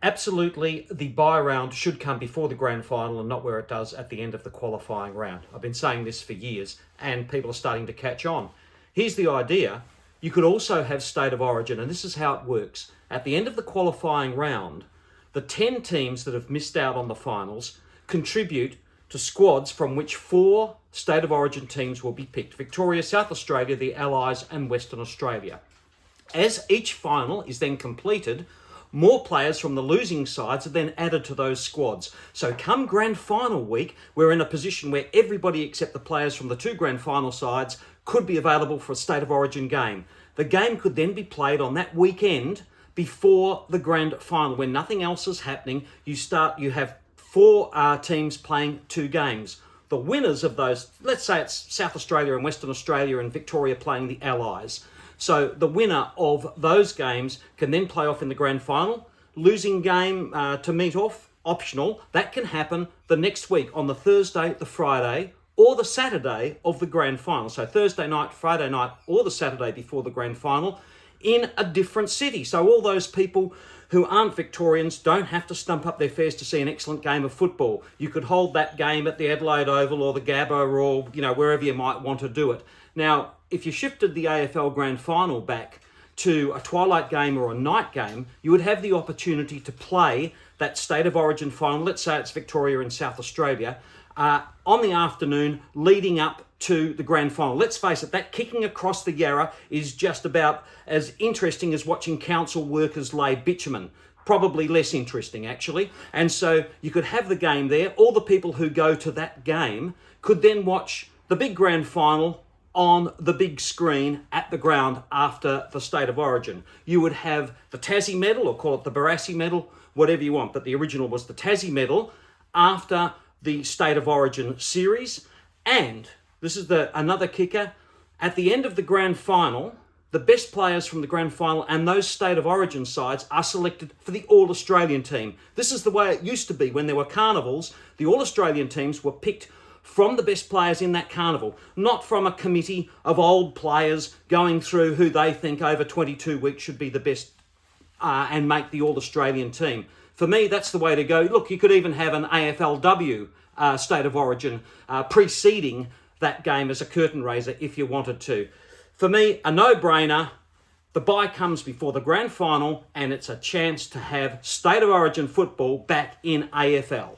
Absolutely, the bye round should come before the grand final and not where it does at the end of the qualifying round. I've been saying this for years and people are starting to catch on. Here's the idea. You could also have state of origin, and this is how it works. At the end of the qualifying round, the 10 teams that have missed out on the finals contribute to squads from which 4 state of origin teams will be picked. Victoria, South Australia, the Allies and Western Australia. As each final is then completed, more players from the losing sides are then added to those squads. So come grand final week, we're in a position where everybody except the players from the 2 grand final sides could be available for a state of origin game. The game could then be played on that weekend before the grand final. When nothing else is happening, you have 4 teams playing 2 games. The winners of those, let's say it's South Australia and Western Australia and Victoria playing the Allies. So the winner of those games can then play off in the grand final. Losing game to meet off, optional. That can happen the next week on the Thursday, the Friday, or the Saturday of the grand final. So Thursday night, Friday night, or the Saturday before the grand final in a different city. So all those people who aren't Victorians don't have to stump up their fares to see an excellent game of football. You could hold that game at the Adelaide Oval or the Gabba or wherever you might want to do it. Now, if you shifted the AFL Grand Final back to a twilight game or a night game, you would have the opportunity to play that state of origin final, let's say it's Victoria and South Australia, on the afternoon leading up to the grand final. Let's face it, that kicking across the Yarra is just about as interesting as watching council workers lay bitumen. Probably less interesting, actually. And so you could have the game there. All the people who go to that game could then watch the big grand final on the big screen at the ground after the state of origin. You would have the Tassie medal, or call it the Barassi medal, whatever you want, but the original was the Tassie medal after the state of origin series. And this is another kicker, at the end of the grand final, the best players from the grand final and those state of origin sides are selected for the All-Australian team. This is the way it used to be when there were carnivals. The All-Australian teams were picked from the best players in that carnival, not from a committee of old players going through who they think over 22 weeks should be the best and make the All-Australian team. For me, that's the way to go. Look, you could even have an AFLW state of origin preceding that game as a curtain raiser if you wanted to. For me, a no-brainer. The bye comes before the grand final and it's a chance to have state of origin football back in AFL.